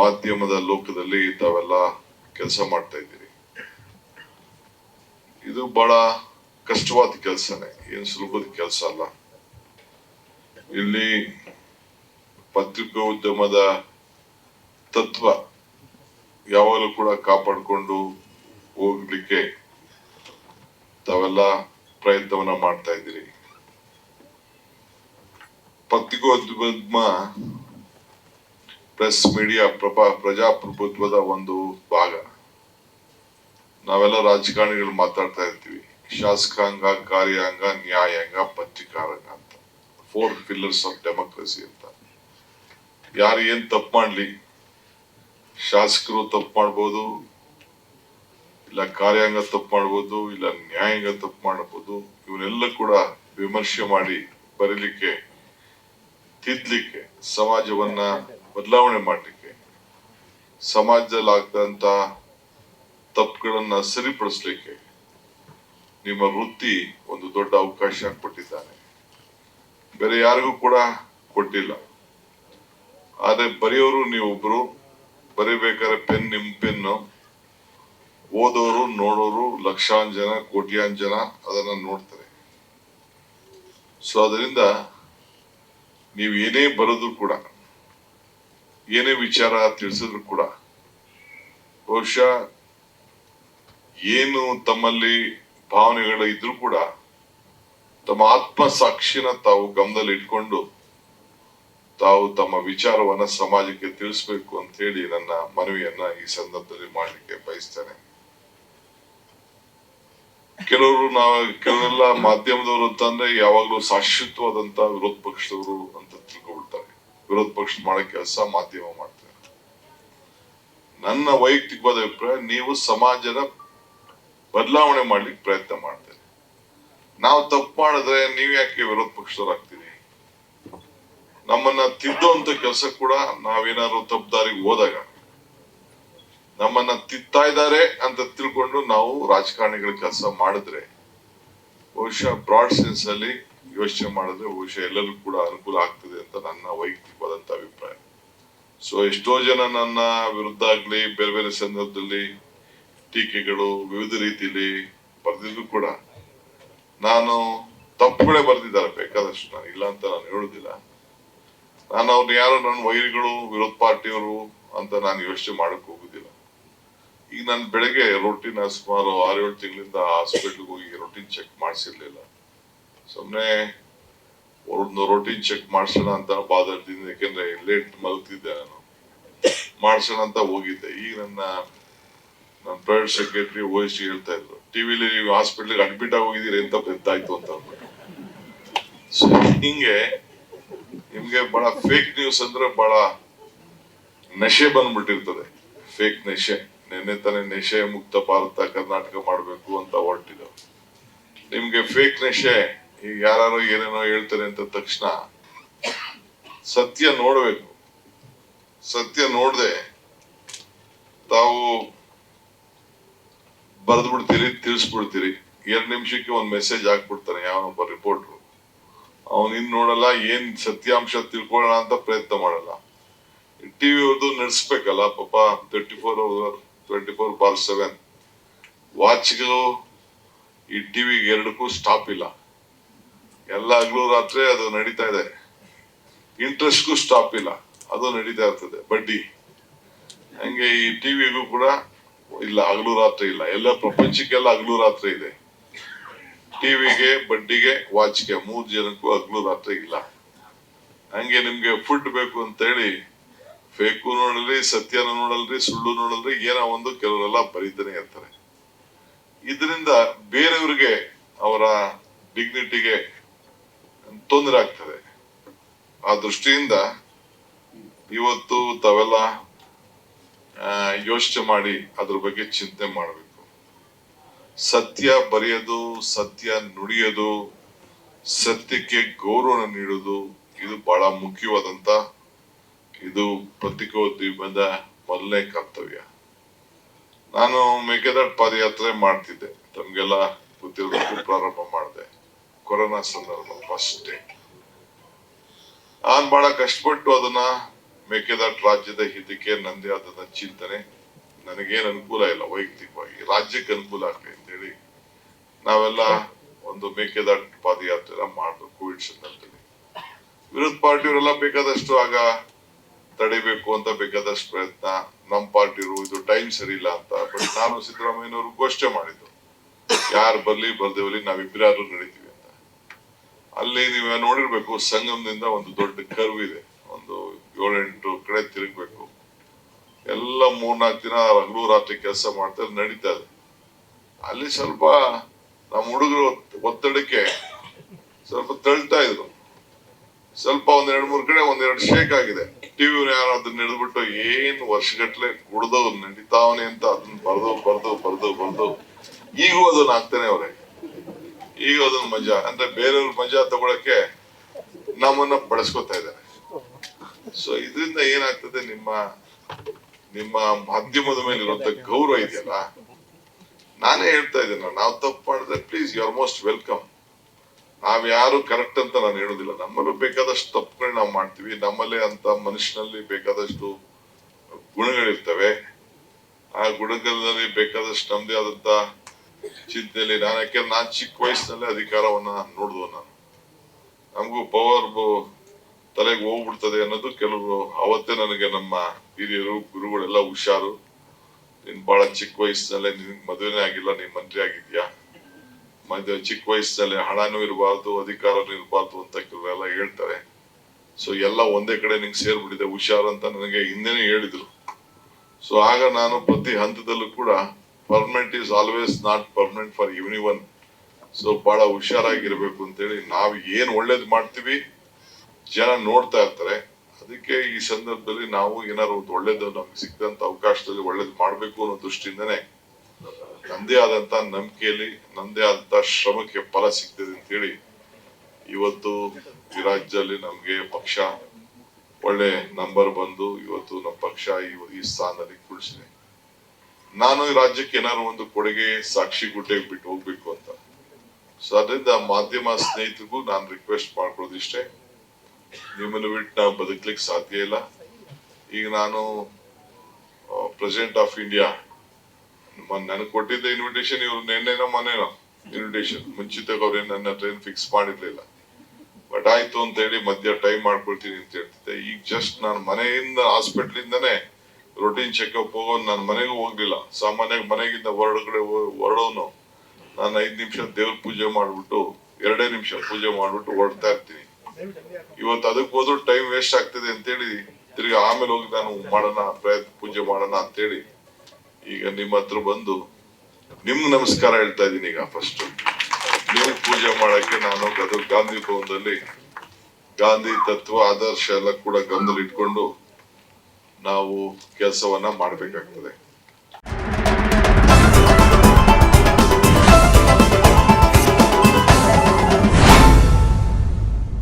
ಮಾಧ್ಯಮದ ಲೋಕದಲ್ಲಿ ತಾವೆಲ್ಲ ಕೆಲಸ ಮಾಡ್ತಾ ಇದ್ದೀರಿ. ಇದು ಬಹಳ ಕಷ್ಟವಾದ ಕೆಲಸನೇ, ಏನು ಸುಲಭದ ಕೆಲಸ ಅಲ್ಲ. ಇಲ್ಲಿ ಪತ್ರಿಕೋದ್ಯಮದ ತತ್ವ ಯಾವಾಗಲೂ ಕೂಡ ಕಾಪಾಡಿಕೊಂಡು ಹೋಗ್ಲಿಕ್ಕೆ ತಾವೆಲ್ಲ ಪ್ರಯತ್ನವನ್ನ ಮಾಡ್ತಾ ಇದ್ದೀರಿ. ಪತ್ರಿಕೋದ್ಯಮ ಪ್ರೆಸ್ ಮೀಡಿಯಾ ಪ್ರಜಾಪ್ರಭುತ್ವದ ಒಂದು ಭಾಗ. ನಾವೆಲ್ಲ ರಾಜಕಾರಣಿಗಳು ಮಾತಾಡ್ತಾ ಇರ್ತೀವಿ, ಶಾಸಕಾಂಗ, ಕಾರ್ಯಾಂಗ, ನ್ಯಾಯಾಂಗ, ಪತ್ರಿಕಾರಂಗ ಅಂತ 4 pillars ಆಫ್ ಡೆಮೋಕ್ರಸಿ ಅಂತ. ಯಾರು ಏನ್ ತಪ್ಪು ಮಾಡ್ಲಿ, ಶಾಸಕರು ತಪ್ಪು ಮಾಡ್ಬೋದು, ಇಲ್ಲ ಕಾರ್ಯಾಂಗ ತಪ್ಪು ಮಾಡ್ಬೋದು, ಇಲ್ಲ ನ್ಯಾಯಾಂಗ ತಪ್ಪು ಮಾಡಬಹುದು. ಇವನ್ನೆಲ್ಲ ಕೂಡ ವಿಮರ್ಶೆ ಮಾಡಿ ಬರೀಲಿಕ್ಕೆ, ತಿದ್ದಲಿಕ್ಕೆ, ಸಮಾಜವನ್ನ ಬದಲಾವಣೆ ಮಾಡಲಿಕ್ಕೆ, ಸಮಾಜದಲ್ಲಿ ಆಗ್ತಂತ ತಪ್ಪುಗಳನ್ನ ಸರಿಪಡಿಸ್ಲಿಕ್ಕೆ ನಿಮ್ಮ ವೃತ್ತಿ ಒಂದು ದೊಡ್ಡ ಅವಕಾಶ ಕೊಟ್ಟಿದ್ದಾನೆ. ಬೇರೆ ಯಾರಿಗೂ ಕೂಡ ಕೊಟ್ಟಿಲ್ಲ. ಆದ್ರೆ ಬರೆಯೋರು ನೀವೊಬ್ರು, ಬರೀಬೇಕಾದ್ರೆ ಪೆನ್ ನಿಮ್ ಪೆನ್ನು, ಓದೋರು ನೋಡೋರು ಲಕ್ಷಾಂತರ ಜನ, ಕೋಟ್ಯಾಂತರ ಜನ ಅದನ್ನ ನೋಡ್ತಾರೆ. ಸೊ ಅದರಿಂದ ನೀವು ಏನೇ ಬರೋದು ಕೂಡ, ಏನೇ ವಿಚಾರ ತಿಳಿಸಿದ್ರು ಕೂಡ, ಬಹುಶಃ ಏನು ತಮ್ಮಲ್ಲಿ ಭಾವನೆಗಳು ಇದ್ರೂ ಕೂಡ ತಮ್ಮ ಆತ್ಮ ಸಾಕ್ಷಿನ ತಾವು ಗಮನದಲ್ಲಿ ಇಟ್ಕೊಂಡು ತಾವು ತಮ್ಮ ವಿಚಾರವನ್ನ ಸಮಾಜಕ್ಕೆ ತಿಳಿಸ್ಬೇಕು ಅಂತ ಹೇಳಿ ನನ್ನ ಮನವಿಯನ್ನ ಈ ಸಂದರ್ಭದಲ್ಲಿ ಮಾಡಲಿಕ್ಕೆ ಬಯಸ್ತೇನೆ. ಕೆಲವರೆಲ್ಲ ಮಾಧ್ಯಮದವರು ಅಂತಂದ್ರೆ ಯಾವಾಗ್ಲೂ ಶಾಶ್ವತವಾದಂತ ವಿರೋಧ ಪಕ್ಷದವರು ಅಂತ ತಿಳ್ಕೊಬಿಡ್ತಾರೆ. ವಿರೋಧ ಪಕ್ಷ ಮಾಡೋ ಕೆಲಸ ಮಾಧ್ಯಮ ಮಾಡ್ತಾರೆ. ನನ್ನ ವೈಯಕ್ತಿಕವಾದ ಅಭಿಪ್ರಾಯ, ನೀವು ಸಮಾಜದ ಬದಲಾವಣೆ ಮಾಡ್ಲಿಕ್ಕೆ ಪ್ರಯತ್ನ ಮಾಡ್ತಾರೆ. ನಾವು ತಪ್ಪು ಮಾಡಿದ್ರೆ ನೀವ್ ಯಾಕೆ ವಿರೋಧ ಪಕ್ಷದವರಾಗ್ತೀರಿ? ನಮ್ಮನ್ನ ತಿದ್ದುವಂತ ಕೆಲಸ ಕೂಡ ನಾವೇನಾದ್ರು ತಪ್ಪು ದಾರಿಗೆ ಹೋದಾಗ ನಮ್ಮನ್ನ ತಿದ್ತಾ ಇದ್ದಾರೆ ಅಂತ ತಿಳ್ಕೊಂಡು ನಾವು ರಾಜಕಾರಣಿಗಳ ಕೆಲಸ ಮಾಡಿದ್ರೆ, ಬಹುಶಃ ಬ್ರಾಡ್ ಸೆನ್ಸ್ ಅಲ್ಲಿ ಯೋಚನೆ ಮಾಡಿದ್ರೆ ಬಹುಶಃ ಎಲ್ಲರಿಗೂ ಕೂಡ ಅನುಕೂಲ ಆಗ್ತದೆ ಅಂತ ನನ್ನ ವೈಯಕ್ತಿಕವಾದಂತ ಅಭಿಪ್ರಾಯ. ಸೊ ಎಷ್ಟೋ ಜನ ನನ್ನ ವಿರುದ್ಧ ಆಗ್ಲಿ ಬೇರೆ ಬೇರೆ ಸಂದರ್ಭದಲ್ಲಿ ಟೀಕೆಗಳು ವಿವಿಧ ರೀತಿಯಲ್ಲಿ ಬರೆದಿದ್ರು ಕೂಡ, ನಾನು ತಪ್ಪುಗಳೇ ಬರೆದಿದ್ದಾರೆ ಬೇಕಾದಷ್ಟು, ನಾನು ಇಲ್ಲ ಅಂತ ನಾನು ಹೇಳುದಿಲ್ಲ. ನಾನು ಅವ್ರನ್ನ ಯಾರು ನನ್ನ ವೈರಿಗಳು, ವಿರೋಧ ಪಾರ್ಟಿಯವರು ಅಂತ ನಾನು ಯೋಚನೆ ಮಾಡಕ್ ಹೋಗುದಿಲ್ಲ. ಈಗ ನಾನು ಬೆಳಗ್ಗೆ ರೊಟೀನ್ ಸುಮಾರು 6-7 ತಿಂಗಳಿಂದ ಹಾಸ್ಪಿಟಲ್ಗೆ ಹೋಗಿ ರೊಟೀನ್ ಚೆಕ್ ಮಾಡಿಸಿರ್ಲಿಲ್ಲ. ಸುಮ್ನೆ ಒಂದು ರೊಟೀನ್ ಚೆಕ್ ಮಾಡ್ಸೋಣ ಅಂತ ಬಾದರ್ತೀನಿ, ಯಾಕೆಂದ್ರೆ ಲೇಟ್ ಮಲಗ್ತಿದ್ದೆ ನಾನು. ಮಾಡ್ಸೋಣ ಅಂತ ಹೋಗಿದ್ದೆ. ಈಗ ನನ್ನ ಪ್ರೈವೇಟ್ ಸೆಕ್ರೆಟರಿ OSD ಹೇಳ್ತಾ ಇದ್ರು, ಟಿವಿಲಿ ನೀವು ಹಾಸ್ಪಿಟಲ್ಗೆ ಅಡ್ಮಿಟ್ ಆಗಿ ಹೋಗಿದ್ದೀರಿ ಅಂತ ಬೆದ್ದಾಯ್ತು ಅಂತ ಅಂದ್ಬಿಟ್ಟು. ಸೊ ಹಿಂಗೆ ನಿಮ್ಗೆ ಬಹಳ ಫೇಕ್ ನ್ಯೂಸ್ ಅಂದ್ರೆ ಬಹಳ ನಶೆ ಬಂದ್ಬಿಟ್ಟಿರ್ತದೆ. ಫೇಕ್ ನಶೆ. ನಿನ್ನೆ ತಾನೇ ನಶೆ ಮುಕ್ತ ಭಾರತ ಕರ್ನಾಟಕ ಮಾಡ್ಬೇಕು ಅಂತ ಹೊರಟಿದ್ರು. ನಿಮ್ಗೆ ಫೇಕ್ ನಶೆ, ಈಗ ಯಾರು ಏನೇನೋ ಹೇಳ್ತಾರೆ ಅಂತ ತಕ್ಷಣ ಸತ್ಯ ನೋಡ್ಬೇಕು. ಸತ್ಯ ನೋಡ್ದೆ ತಾವು ಬರೆದು ಬಿಡ್ತೀರಿ, ತಿಳಿಸ್ಬಿಡ್ತೀರಿ. 2 ನಿಮಿಷಕ್ಕೆ ಒಂದು ಮೆಸೇಜ್ ಹಾಕ್ಬಿಡ್ತಾನೆ ಯಾವನೊಬ್ಬ ರಿಪೋರ್ಟ್ರು. ಅವನ್ ಇನ್ ನೋಡಲ್ಲ, ಏನ್ ಸತ್ಯಾಂಶ ತಿಳ್ಕೊಳ್ಳೋಣ ಅಂತ ಪ್ರಯತ್ನ ಮಾಡಲ್ಲ. ಟಿವಿ ಅವ್ರದ್ದು ನಡೆಸ್ಬೇಕಲ್ಲ ಪಾಪ. 24/7 ವಾಚ್ಗೂ ಈ ಟಿವಿಗೆ 2ಕ್ಕೂ ಸ್ಟಾಪ್ ಇಲ್ಲ. ಎಲ್ಲ ಹಗಲು ರಾತ್ರಿ ಅದು ನಡೀತಾ ಇದೆ. ಇಂಟ್ರೆಸ್ಟ್ಗೂ ಸ್ಟಾಪ್ ಇಲ್ಲ, ಅದು ನಡೀತಾ ಇರ್ತದೆ. ಬಡ್ಡಿ ಹಂಗೆ ಈ ಟಿವಿಗೂ ಕೂಡ ಇಲ್ಲ, ಹಗಲು ರಾತ್ರಿ ಇಲ್ಲ. ಎಲ್ಲ ಪ್ರಪಂಚಕ್ಕೆಲ್ಲ ಹಗಲು ರಾತ್ರಿ ಇದೆ. ಟಿವಿಗೆ, ಬಡ್ಡಿಗೆ, ವಾಚ್ಗೆ 3 ಜನಕ್ಕೂ ಹಗಲು ರಾತ್ರಿ ಇಲ್ಲ. ಹಂಗೆ ನಿಮ್ಗೆ ಫುಡ್ ಬೇಕು ಅಂತ ಹೇಳಿ ಫೇಕು ನೋಡಲ್ರಿ, ಸತ್ಯನ ನೋಡಲ್ರಿ, ಸುಳ್ಳು ನೋಡಲ್ರಿ, ಏನೋ ಒಂದು ಕೆಲವರೆಲ್ಲ ಬರೀತಾನೆ ಇರ್ತಾರೆ. ಇದರಿಂದ ಬೇರೆಯವ್ರಿಗೆ, ಅವರ ಡಿಗ್ನಿಟಿಗೆ ತೊಂದರೆ ಆಗ್ತದೆ. ಆ ದೃಷ್ಟಿಯಿಂದ ಇವತ್ತು ತಾವೆಲ್ಲ ಯೋಚನೆ ಮಾಡಿ ಅದ್ರ ಬಗ್ಗೆ ಚಿಂತೆ ಮಾಡಬೇಕು. ಸತ್ಯ ಬರೆಯೋದು, ಸತ್ಯ ನುಡಿಯೋದು, ಸತ್ಯಕ್ಕೆ ಗೌರವ ನೀಡೋದು, ಇದು ಬಹಳ ಮುಖ್ಯವಾದಂತ, ಇದು ಪತ್ರಿಕೋದ್ಯಮದ ಮೊದಲನೇ ಕರ್ತವ್ಯ. ನಾನು ಮೇಕೆದಾಟು ಪಾದಯಾತ್ರೆ ಮಾಡ್ತಿದ್ದೆ, ತಮ್ಗೆಲ್ಲ ಗೊತ್ತಿರೋದಕ್ಕೂ ಪ್ರಾರಂಭ ಮಾಡಿದೆ ಕೊರೋನಾ ಸಂದರ್ಭ ಫಸ್ಟ್ ಡೇ. ನಾನು ಬಹಳ ಕಷ್ಟಪಟ್ಟು ಅದನ್ನ ಮೇಕೆದಾಟು ರಾಜ್ಯದ ಹಿತಕ್ಕೆ ನಂದೇ ಆದ ಚಿಂತನೆ, ನನಗೇನು ಅನುಕೂಲ ಇಲ್ಲ ವೈಯಕ್ತಿಕವಾಗಿ, ರಾಜ್ಯಕ್ಕೆ ಅನುಕೂಲ ಆಗ್ಲಿ ಅಂತೇಳಿ ನಾವೆಲ್ಲ ಒಂದು ಮೇಕೆದಾಟು ಪಾದಯಾತ್ರೆ ಮಾಡ್ಬೇಕು ಕೋವಿಡ್ ಸಂದರ್ಭದಲ್ಲಿ. ವಿರೋಧ ಪಾರ್ಟಿಯವರೆಲ್ಲ ಬೇಕಾದಷ್ಟು ಆಗ ತಡಿಬೇಕು ಅಂತ ಬೇಕಾದಷ್ಟು ಪ್ರಯತ್ನ, ನಮ್ ಪಾರ್ಟಿರು ಇದು ಟೈಮ್ ಸರಿ ಇಲ್ಲ ಅಂತ. ಬಟ್ ನಾನು ಸಿದ್ದರಾಮಯ್ಯನವರು ಘೋಷಣೆ ಮಾಡಿದ್ದು, ಯಾರು ಬರ್ಲಿ ಬರ್ದೇವಲ್ಲಿ ನಾವಿಬ್ಬರಾದ್ರೂ ನಡೀತೀವಿ ಅಂತ. ಅಲ್ಲಿ ನೀವು ನೋಡಿರ್ಬೇಕು, ಸಂಗಮದಿಂದ ಒಂದು ದೊಡ್ಡ ಕರ್ವ್ ಇದೆ, ಒಂದು 7-8 ಕಡೆ ತಿರುಗ್ಬೇಕು. ಎಲ್ಲ 3-4 ದಿನ ಹಗಲು ರಾತ್ರಿ ಕೆಲಸ ಮಾಡ್ತಾರೆ, ನಡೀತಾ ಇದೆ. ಅಲ್ಲಿ ಸ್ವಲ್ಪ ನಮ್ಮ ಹುಡುಗರು ಒತ್ತಡಕ್ಕೆ ಸ್ವಲ್ಪ ತಳ್ತಾ ಇದ್ರು. ಸ್ವಲ್ಪ 1-2-3 ಕಡೆ 1-2 ಶೇಕ್ ಆಗಿದೆ. ಟಿವಿ ಯಾರು ಅದನ್ನ ಹಿಡಿದ್ಬಿಟ್ಟು ಏನ್ ವರ್ಷಗಟ್ಲೆ ಕುಡ್ದವ್ ನಡೀತಾವನೆ ಅಂತ ಅದನ್ನ ಬರ್ದು ಈಗೂ ಅದನ್ನ ಆಗ್ತಾನೆ ಅವ್ರೆ. ಈಗ ಅದನ್ನ ಮಜಾ ಅಂದ್ರೆ ಬೇರೆಯವ್ರ ಮಜಾ ತಗೊಳಕ್ಕೆ ನಮ್ಮನ್ನ ಬಳಸ್ಕೊತಾ ಇದ್ದಾರೆ. ಸೊ ಇದರಿಂದ ಏನಾಗ್ತದೆ, ನಿಮ್ಮ ಮಾಧ್ಯಮದ ಮೇಲೆ ಇರುವಂತ ಗೌರವ ಇದೆಯಲ್ಲ, ನಾನೇ ಹೇಳ್ತಾ ಇದ್ದೇನೆ, ನಾವು ತಪ್ಪು ಮಾಡಿದ್ರೆ please you are most welcome. ನಾವ್ ಯಾರು ಕರೆಕ್ಟ್ ಅಂತ ನಾನು ಹೇಳುದಿಲ್ಲ, ನಮ್ಮಲ್ಲೂ ಬೇಕಾದಷ್ಟು ತಪ್ಪುಗಳು ನಾವು ಮಾಡ್ತೀವಿ, ನಮ್ಮಲ್ಲೇ ಅಂತ ಮನುಷ್ಯನಲ್ಲಿ ಬೇಕಾದಷ್ಟು ಗುಣಗಳಿರ್ತವೆ. ಆ ಗುಣಗಳಲ್ಲಿ ಬೇಕಾದಷ್ಟು ನಮ್ದೇ ಆದಂತ ಚಿಂತೆಯಲ್ಲಿ ಯಾಕೆಂದ್ರೆ ನಾನ್ ಚಿಕ್ಕ ವಯಸ್ಸಿನಲ್ಲೇ ಅಧಿಕಾರವನ್ನ ನೋಡಿದ್ವು ನಾನು. ನಮಗೂ ಪವರ್ ತಲೆಗೆ ಹೋಗ್ಬಿಡ್ತದೆ ಅನ್ನೋದು ಕೆಲವರು ಅವತ್ತೇ ನನಗೆ ನಮ್ಮ ಹಿರಿಯರು ಗುರುಗಳೆಲ್ಲ ಹುಷಾರು, ನೀನ್ ಬಹಳ ಚಿಕ್ಕ ವಯಸ್ಸಿನಲ್ಲೇ ನಿನ್ ಮದುವೆನೇ ಆಗಿಲ್ಲ, ನೀನ್ ಮಂತ್ರಿ ಆಗಿದ್ಯಾ, ಚಿಕ್ಕ ವಯಸ್ಸಿನಲ್ಲಿ ಹಣನೂ ಇರಬಾರ್ದು ಅಧಿಕಾರನೂ ಇರಬಾರ್ದು ಅಂತ ಕೆಲವೆಲ್ಲ ಹೇಳ್ತಾರೆ. ಸೊ ಎಲ್ಲ ಒಂದೇ ಕಡೆ ನಿಂಗೆ ಸೇರ್ಬಿಟ್ಟಿದೆ ಹುಷಾರ್ ಅಂತ ನನಗೆ ಹಿಂದೆನೆ ಹೇಳಿದ್ರು. ಸೊ ಆಗ ನಾನು ಪ್ರತಿ ಹಂತದಲ್ಲೂ ಕೂಡ permanent is always not permanent for everyone. So ಬಹಳ ಹುಷಾರಾಗಿರ್ಬೇಕು ಅಂತೇಳಿ, ನಾವು ಏನ್ ಒಳ್ಳೇದ್ ಮಾಡ್ತೀವಿ ಜನ ನೋಡ್ತಾ ಇರ್ತಾರೆ. ಅದಕ್ಕೆ ಈ ಸಂದರ್ಭದಲ್ಲಿ ನಾವು ಏನಾದ್ರು ಒಂದು ಒಳ್ಳೇದು ನಮ್ಗೆ ಸಿಕ್ಕಂತ ಅವಕಾಶದಲ್ಲಿ ಒಳ್ಳೇದು ಮಾಡ್ಬೇಕು ಅನ್ನೋ ದೃಷ್ಟಿಯಿಂದನೇ ನಂದೇ ಆದಂತ ನಂಬಿಕೆಯಲ್ಲಿ ನಂದೇ ಆದಂತ ಶ್ರಮಕ್ಕೆ ಫಲ ಸಿಗ್ತದೆ ಅಂತ ಹೇಳಿ ಇವತ್ತು ಈ ರಾಜ್ಯದಲ್ಲಿ ನಮ್ಗೆ ಪಕ್ಷ ಒಳ್ಳೆ ನಂಬರ್ ಬಂದು ಇವತ್ತು ನಮ್ಮ ಪಕ್ಷ ಈ ಸ್ಥಾನದಲ್ಲಿ ಕುಳಿಸಿದೆ. ನಾನು ಈ ರಾಜ್ಯಕ್ಕೆ ಏನಾದ್ರು ಒಂದು ಕೊಡುಗೆ ಸಾಕ್ಷಿ ಗುಡ್ಡೆಗೆ ಬಿಟ್ಟು ಹೋಗ್ಬೇಕು ಅಂತ. ಸೊ ಅದರಿಂದ ಮಾಧ್ಯಮ ಸ್ನೇಹಿತರಿಗೂ ನಾನು ರಿಕ್ವೆಸ್ಟ್ ಮಾಡ್ಕೊಳ್ಳೋದಿಷ್ಟೇ, ನಿಮ್ಮನ್ನು ಬಿಟ್ಟು ನಾವು ಬದುಕ್ಲಿಕ್ಕೆ ಸಾಧ್ಯ ಇಲ್ಲ. ಈಗ ನಾನು ಪ್ರೆಸಿಡೆಂಟ್ ಆಫ್ ಇಂಡಿಯಾ ನನಗೆ ಕೊಟ್ಟಿದ್ದ ಇನ್ವಿಟೇಷನ್, ಇವ್ರು ನೆನ್ನೆನೋ ಮೊನ್ನೆನೋ ಇನ್ವಿಟೇಷನ್, ಮುಂಚಿತವಾಗಿ ಅವ್ರೇನು ನನ್ನ ಟ್ರೈನ್ ಫಿಕ್ಸ್ ಮಾಡಿರ್ಲಿಲ್ಲ. ಬಟ್ ಆಯ್ತು ಅಂತ ಹೇಳಿ ಮಧ್ಯ ಟೈಮ್ ಮಾಡ್ಕೊಳ್ತೀನಿ ಅಂತ ಹೇಳ್ತಿದ್ದೆ. ಈಗ ಜಸ್ಟ್ ನಾನು ಮನೆಯಿಂದ ಹಾಸ್ಪಿಟ್ಲಿಂದಾನೇ ರೊಟೀನ್ ಚೆಕ್ಅಪ್ ಹೋಗೋದು, ನಾನು ಮನೆಗೂ ಹೋಗ್ಲಿಲ್ಲ. ಸಾಮಾನ್ಯವಾಗಿ ಮನೆಗಿಂತ ಹೊರಡೋನು ನಾನು 5 ನಿಮಿಷ ದೇವ್ರ ಪೂಜೆ ಮಾಡ್ಬಿಟ್ಟು 2 ನಿಮಿಷ ಪೂಜೆ ಮಾಡ್ಬಿಟ್ಟು ಹೊರಡ್ತಾ ಇರ್ತೀನಿ. ಇವತ್ತು ಅದಕ್ಕೆ ಹೋದ್ರು ಟೈಮ್ ವೇಸ್ಟ್ ಆಗ್ತದೆ ಅಂತೇಳಿ ತಿರ್ಗಿ ಆಮೇಲೆ ಹೋಗಿ ನಾನು ಮಾಡೋಣ ಪೂಜೆ ಮಾಡೋಣ ಅಂತೇಳಿ ಈಗ ನಿಮ್ಮ ಹತ್ರ ಬಂದು ನಿಮ್ಗೆ ನಮಸ್ಕಾರ ಹೇಳ್ತಾ ಇದ್ದೀನಿ. ಈಗ ಫಸ್ಟ್ ನೀವು ಪೂಜೆ ಮಾಡಕ್ಕೆ ನಾನು ಗದಗ ಗಾಂಧಿ ಭವನದಲ್ಲಿ ಗಾಂಧಿ ತತ್ವ ಆದರ್ಶ ಎಲ್ಲ ಕೂಡ ಗಮನದಲ್ಲಿ ಇಟ್ಕೊಂಡು ನಾವು ಕೆಲಸವನ್ನ ಮಾಡ್ಬೇಕಾಗ್ತದೆ.